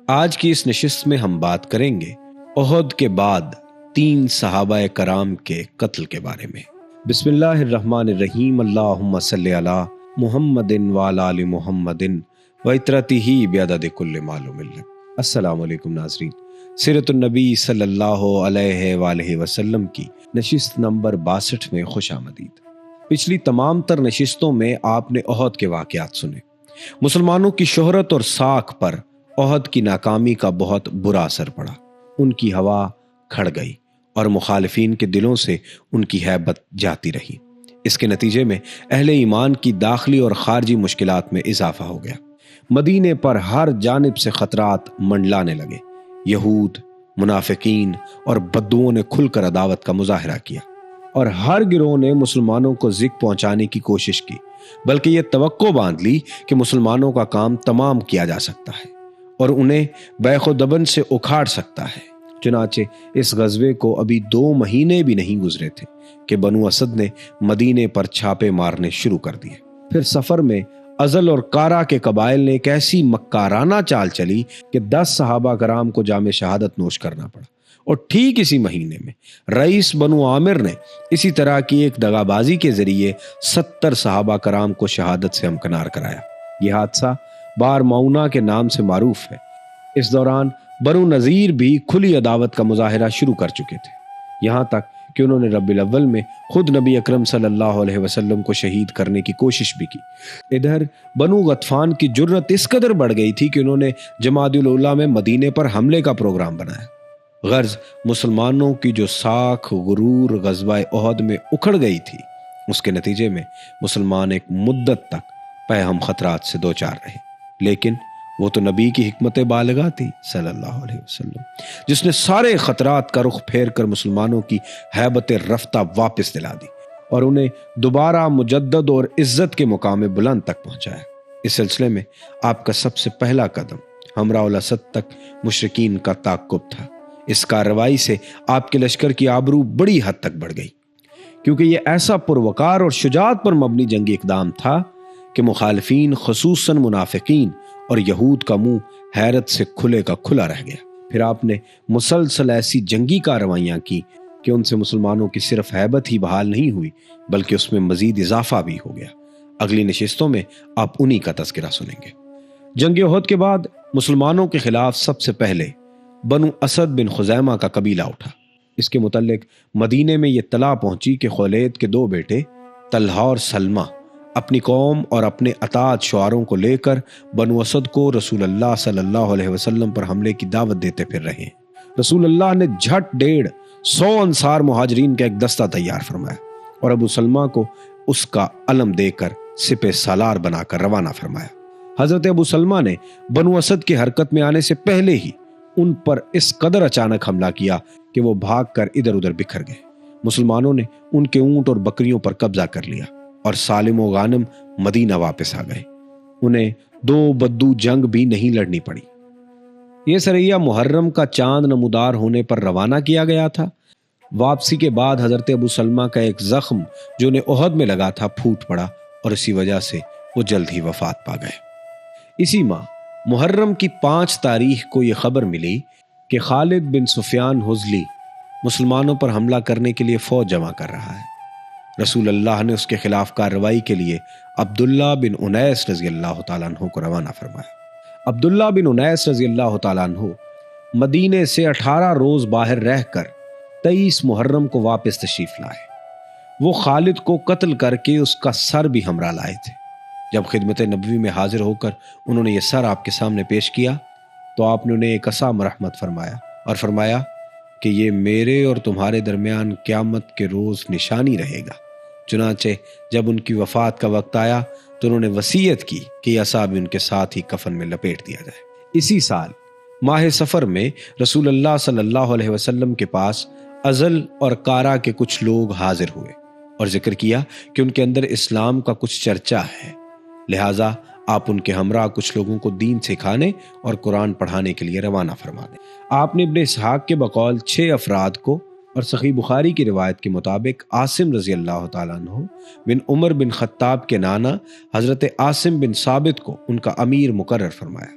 آج کی اس نشست میں ہم بات کریں گے احد کے بعد 3 صحابہ کرام کے قتل کے بارے میں۔ بسم اللہ الرحمن الرحیم، اللہم صلی علی محمد وعلی آل محمد وعطرتہ بعدد کل معلوم لک۔ السلام علیکم ناظرین، سیرت النبی صلی اللہ علیہ وآلہ وسلم کی نشست نمبر 62 میں خوش آمدید۔ پچھلی تمام تر نشستوں میں آپ نے احد کے واقعات سنے۔ مسلمانوں کی شہرت اور ساکھ پر احد کی ناکامی کا بہت برا اثر پڑا۔ ان کی ہوا کھڑ گئی اور مخالفین کے دلوں سے ان کی ہیبت جاتی رہی۔ اس کے نتیجے میں اہل ایمان کی داخلی اور خارجی مشکلات میں اضافہ ہو گیا۔ مدینے پر ہر جانب سے خطرات منڈلانے لگے۔ یہود، منافقین اور بدوؤں نے کھل کر عداوت کا مظاہرہ کیا، اور ہر گروہ نے مسلمانوں کو زک پہنچانے کی کوشش کی، بلکہ یہ توقع باندھ لی کہ مسلمانوں کا کام تمام کیا جا سکتا ہے اور انہیں بیخ و دبن سے اکھاڑ سکتا ہے۔ چنانچہ اس غزوے کو ابھی 2 مہینے بھی نہیں گزرے تھے کہ بنو اسد نے مدینے پر چھاپے مارنے شروع کر دیے۔ پھر سفر میں ازل اور کارا کے قبائل نے ایک ایسی مکارانہ چال چلی کہ 10 صحابہ کرام کو جام شہادت نوش کرنا پڑا، اور ٹھیک اسی مہینے میں رئیس بنو عامر نے اسی طرح کی ایک دغا بازی کے ذریعے 70 صحابہ کرام کو شہادت سے ہمکنار کرایا۔ یہ حادثہ بار معونہ کے نام سے معروف ہے۔ اس دوران بنو نذیر بھی کھلی عداوت کا مظاہرہ شروع کر چکے تھے، یہاں تک کہ انہوں نے ربیع الاول میں خود نبی اکرم صلی اللہ علیہ وسلم کو شہید کرنے کی کوشش بھی کی۔ ادھر بنو غطفان کی جرت اس قدر بڑھ گئی تھی کہ انہوں نے جمادی الاولیٰ میں مدینے پر حملے کا پروگرام بنایا۔ غرض مسلمانوں کی جو ساکھ غرور غزوہ احد میں اکھڑ گئی تھی، اس کے نتیجے میں مسلمان ایک مدت تک پیہم خطرات سے دوچار رہے۔ لیکن وہ تو نبی کی حکمت بالغہ تھی صلی اللہ علیہ وسلم، جس نے سارے خطرات کا رخ پھیر کر مسلمانوں کی ہیبت رفتہ واپس دلا دی اور انہیں دوبارہ مجدد اور عزت کے مقام بلند تک پہنچایا۔ اس سلسلے میں آپ کا سب سے پہلا قدم ہمراہ الاسد تک مشرکین کا تعقب تھا۔ اس کارروائی سے آپ کے لشکر کی آبرو بڑی حد تک بڑھ گئی، کیونکہ یہ ایسا پروقار اور شجاعت پر مبنی جنگی اقدام تھا کہ مخالفین خصوصاً منافقین اور یہود کا منہ حیرت سے کھلے کا کھلا رہ گیا۔ پھر آپ نے مسلسل ایسی جنگی کارروائیاں کی کہ ان سے مسلمانوں کی صرف ہیبت ہی بحال نہیں ہوئی، بلکہ اس میں مزید اضافہ بھی ہو گیا۔ اگلی نشستوں میں آپ انہی کا تذکرہ سنیں گے۔ جنگ احد کے بعد مسلمانوں کے خلاف سب سے پہلے بنو اسد بن خزیمہ کا قبیلہ اٹھا۔ اس کے متعلق مدینے میں یہ اطلاع پہنچی کہ خولید کے 2 بیٹے طلحہ اور سلمہ اپنی قوم اور اپنے اطاعت شعاروں کو لے کر بنو اسد کو رسول اللہ صلی اللہ علیہ وسلم پر حملے کی دعوت دیتے پھر رہے ہیں۔ رسول اللہ نے جھٹ 150 انصار مہاجرین کا ایک دستہ تیار فرمایا اور ابو سلمہ کو اس کا علم دے کر سپہ سالار بنا کر روانہ فرمایا۔ حضرت ابو سلمہ نے بنو اسد کی حرکت میں آنے سے پہلے ہی ان پر اس قدر اچانک حملہ کیا کہ وہ بھاگ کر ادھر ادھر بکھر گئے۔ مسلمانوں نے ان کے اونٹ اور بکریوں پر قبضہ کر لیا اور سالم و غانم مدینہ واپس آ گئے۔ انہیں 2 بدو جنگ بھی نہیں لڑنی پڑی۔ یہ سریہ محرم کا چاند نمودار ہونے پر روانہ کیا گیا تھا۔ واپسی کے بعد حضرت ابو سلمہ کا ایک زخم جو انہیں احد میں لگا تھا پھوٹ پڑا، اور اسی وجہ سے وہ جلد ہی وفات پا گئے۔ اسی ماہ محرم کی 5 تاریخ کو یہ خبر ملی کہ خالد بن سفیان حذلی مسلمانوں پر حملہ کرنے کے لیے فوج جمع کر رہا ہے۔ رسول اللہ نے اس کے خلاف کارروائی کے لیے عبداللہ بن انیس رضی اللہ تعالیٰ عنہ کو روانہ فرمایا۔ عبداللہ بن انیس رضی اللہ تعالیٰ عنہ مدینے سے 18 روز باہر رہ کر 23 محرم کو واپس تشریف لائے۔ وہ خالد کو قتل کر کے اس کا سر بھی ہمراہ لائے تھے۔ جب خدمت نبوی میں حاضر ہو کر انہوں نے یہ سر آپ کے سامنے پیش کیا تو آپ نے انہیں ایک عصا مرحمت فرمایا اور فرمایا کہ یہ میرے اور تمہارے درمیان قیامت کے روز نشانی رہے گا۔ چنانچہ جب ان کی وفات کا وقت آیا تو انہوں نے وصیت کی کہ یہ عصا بھی ان کے ساتھ ہی کفن میں لپیٹ دیا جائے۔ اسی سال ماہ سفر میں رسول اللہ صلی اللہ علیہ وسلم کے پاس ازل اور کارا کے کچھ لوگ حاضر ہوئے اور ذکر کیا کہ ان کے اندر اسلام کا کچھ چرچا ہے، لہٰذا آپ ان کے ہمراہ کچھ لوگوں کو دین سکھانے اور قرآن پڑھانے کے لیے روانہ فرما دیں۔ آپ نے ابن اسحاق کے بقول 6 افراد کو اور صحیح بخاری کی روایت کے مطابق عاصم رضی اللہ تعالیٰ عنہ بن عمر بن خطاب کے نانا حضرت عاصم بن ثابت کو ان کا امیر مقرر فرمایا۔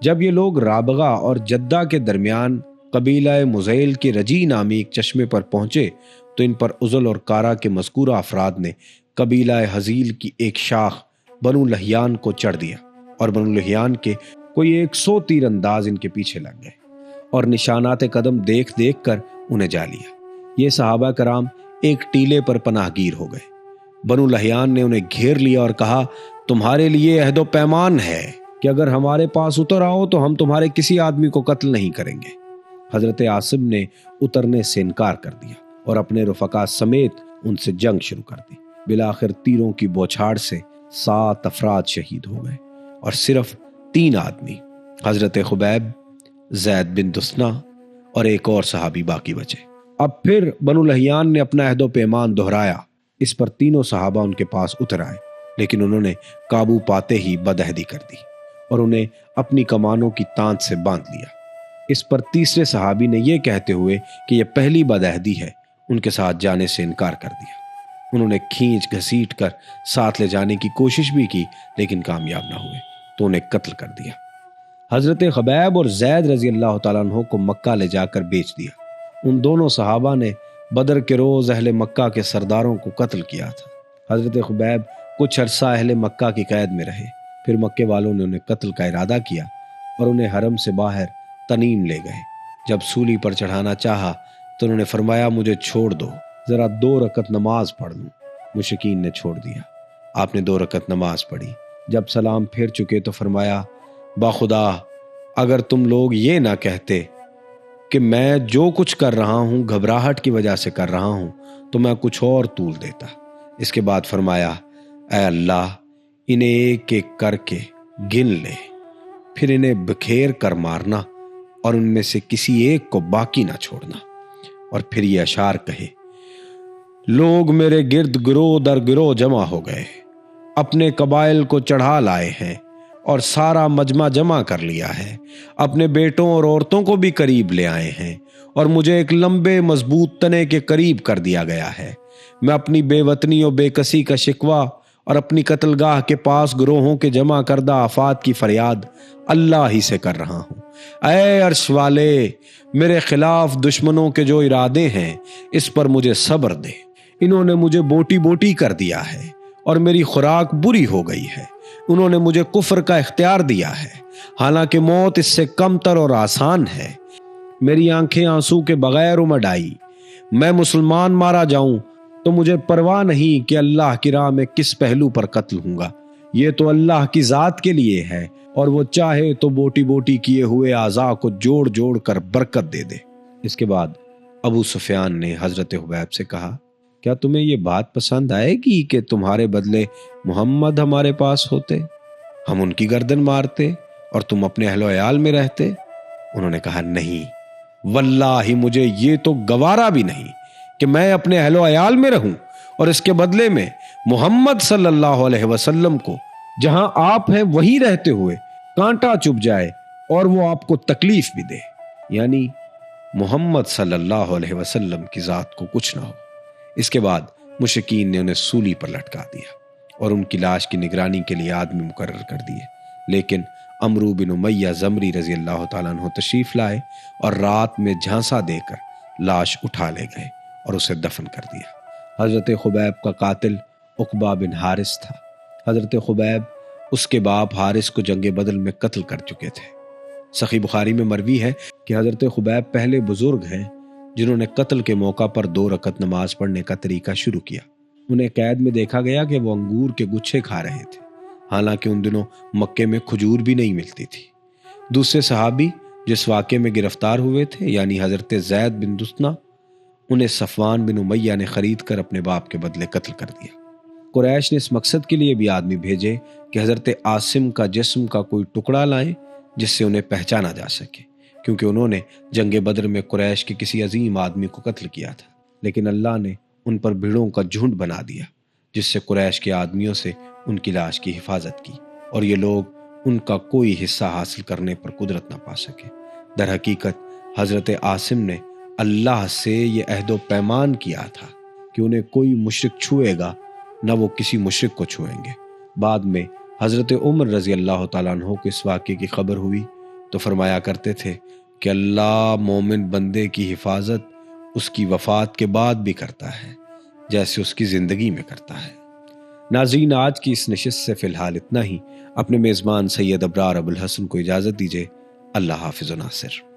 جب یہ لوگ رابغہ اور جدہ کے درمیان قبیلہ مزیل کے رجی نامی ایک چشمے پر پہنچے تو ان پر عزل اور کارا کے مذکورہ افراد نے قبیلہ حزیل کی ایک شاخ بنو لہیان کو چڑھ دیا، اور بنو لہیان کے کوئی 100 تیر انداز ان کے پیچھے لگ گئے اور نشانات قدم دیکھ دیکھ کر انہیں جا لیا۔ یہ صحابہ کرام ایک ٹیلے پر پناہ گیر ہو گئے۔ بنو لہیان نے انہیں گھیر لیا اور کہا، تمہارے لیے عہد و پیمان ہے کہ اگر ہمارے پاس اتر آؤ تو ہم تمہارے کسی آدمی کو قتل نہیں کریں گے۔ حضرت عاصم نے اترنے سے انکار کر دیا اور اپنے رفقا سمیت ان سے جنگ شروع کر دی۔ بالآخر تیروں کی بوچھاڑ سے 7 افراد شہید ہو گئے اور صرف 3 آدمی حضرت خبیب، زید بن دسنہ اور ایک اور صحابی باقی بچے۔ اب پھر بنو لہیان نے اپنا عہد و پیمان دہرایا۔ اس پر تینوں صحابہ ان کے پاس اتر آئے، لیکن انہوں نے قابو پاتے ہی بدعہدی کر دی اور انہیں اپنی کمانوں کی تانت سے باندھ لیا۔ اس پر تیسرے صحابی نے یہ کہتے ہوئے کہ یہ پہلی بدعہدی ہے، ان کے ساتھ جانے سے انکار کر دیا۔ انہوں نے کھینچ گھسیٹ کر ساتھ لے جانے کی کوشش بھی کی، لیکن کامیاب نہ ہوئے تو انہیں قتل کر دیا۔ حضرت خبیب اور زید رضی اللہ تعالیٰ عنہ کو مکہ لے جا کر بیچ دیا۔ ان دونوں صحابہ نے بدر کے روز اہل مکہ کے سرداروں کو قتل کیا تھا۔ حضرت خبیب کچھ عرصہ اہل مکہ کی قید میں رہے، پھر مکے والوں نے انہیں قتل کا ارادہ کیا اور انہیں حرم سے باہر تنیم لے گئے۔ جب سولی پر چڑھانا چاہا تو انہوں نے فرمایا، مجھے چھوڑ دو، ذرا 2 رکعت نماز پڑھ لوں۔ مشرکین نے چھوڑ دیا۔ آپ نے 2 رکعت نماز پڑھی۔ جب سلام پھیر چکے تو فرمایا، باخدا اگر تم لوگ یہ نہ کہتے کہ میں جو کچھ کر رہا ہوں گھبراہٹ کی وجہ سے کر رہا ہوں تو میں کچھ اور طول دیتا۔ اس کے بعد فرمایا، اے اللہ انہیں ایک ایک کر کے گن لے، پھر انہیں بکھیر کر مارنا اور ان میں سے کسی ایک کو باقی نہ چھوڑنا۔ اور پھر یہ اشعار کہے، لوگ میرے گرد گروہ در گروہ جمع ہو گئے، اپنے قبائل کو چڑھا لائے ہیں اور سارا مجمع جمع کر لیا ہے، اپنے بیٹوں اور عورتوں کو بھی قریب لے آئے ہیں اور مجھے ایک لمبے مضبوط تنے کے قریب کر دیا گیا ہے۔ میں اپنی بے وطنی و بے کسی کا شکوہ اور اپنی قتل گاہ کے پاس گروہوں کے جمع کردہ آفات کی فریاد اللہ ہی سے کر رہا ہوں۔ اے عرش والے، میرے خلاف دشمنوں کے جو ارادے ہیں اس پر مجھے صبر دے۔ انہوں نے مجھے بوٹی بوٹی کر دیا ہے اور میری خوراک بری ہو گئی ہے۔ انہوں نے مجھے کفر کا اختیار دیا ہے، حالانکہ موت اس سے کم تر اور آسان ہے۔ میری آنکھیں آنسو کے بغیر امڈ آئی۔ میں مسلمان مارا جاؤں تو مجھے پرواہ نہیں کہ اللہ کی راہ میں کس پہلو پر قتل ہوں گا۔ یہ تو اللہ کی ذات کے لیے ہے اور وہ چاہے تو بوٹی بوٹی کیے ہوئے اعضاء کو جوڑ جوڑ کر برکت دے دے۔ اس کے بعد ابو سفیان نے حضرت حبیب سے کہا، کیا تمہیں یہ بات پسند آئے گی کہ تمہارے بدلے محمد ہمارے پاس ہوتے، ہم ان کی گردن مارتے اور تم اپنے اہل و عیال میں رہتے؟ انہوں نے کہا، نہیں واللہ مجھے یہ تو گوارا بھی نہیں کہ میں اپنے اہل و عیال میں رہوں اور اس کے بدلے میں محمد صلی اللہ علیہ وسلم کو جہاں آپ ہیں وہیں رہتے ہوئے کانٹا چبھ جائے اور وہ آپ کو تکلیف بھی دے، یعنی محمد صلی اللہ علیہ وسلم کی ذات کو کچھ نہ ہو۔ اس کے بعد مشرکین نے انہیں سولی پر لٹکا دیا اور ان کی لاش کی نگرانی کے لیے آدمی مقرر کر دیے، لیکن عمرو بن امیہ زمری رضی اللہ تعالیٰ عنہ تشریف لائے اور رات میں جھانسا دے کر لاش اٹھا لے گئے اور اسے دفن کر دیا۔ حضرت خبیب کا قاتل عقبہ بن حارث تھا۔ حضرت خبیب اس کے باپ حارث کو جنگ بدر میں قتل کر چکے تھے۔ صحیح بخاری میں مروی ہے کہ حضرت خبیب پہلے بزرگ ہیں جنہوں نے قتل کے موقع پر 2 رکعت نماز پڑھنے کا طریقہ شروع کیا۔ انہیں قید میں دیکھا گیا کہ وہ انگور کے گچھے کھا رہے تھے، حالانکہ ان دنوں مکے میں کھجور بھی نہیں ملتی تھی۔ دوسرے صحابی جس واقعے میں گرفتار ہوئے تھے یعنی حضرت زید بن دسنہ، انہیں صفوان بن امیہ نے خرید کر اپنے باپ کے بدلے قتل کر دیا۔ قریش نے اس مقصد کے لیے بھی آدمی بھیجے کہ حضرت عاصم کا جسم کا کوئی ٹکڑا لائیں جس سے انہیں پہچانا جا سکے، کیونکہ انہوں نے جنگ بدر میں قریش کے کسی عظیم آدمی کو قتل کیا تھا، لیکن اللہ نے ان پر بھیڑوں کا جھنڈ بنا دیا جس سے قریش کے آدمیوں سے ان کی لاش کی حفاظت کی اور یہ لوگ ان کا کوئی حصہ حاصل کرنے پر قدرت نہ پا سکے۔ در حقیقت حضرت عاصم نے اللہ سے یہ عہد و پیمان کیا تھا کہ انہیں کوئی مشرک چھوئے گا نہ وہ کسی مشرک کو چھوئیں گے۔ بعد میں حضرت عمر رضی اللہ تعالیٰ عنہ کو اس واقعے کی خبر ہوئی تو فرمایا کرتے تھے کہ اللہ مومن بندے کی حفاظت اس کی وفات کے بعد بھی کرتا ہے جیسے اس کی زندگی میں کرتا ہے۔ ناظرین، آج کی اس نشست سے فی الحال اتنا ہی۔ اپنے میزبان سید ابرار ابوالحسن کو اجازت دیجیے۔ اللہ حافظ و ناصر۔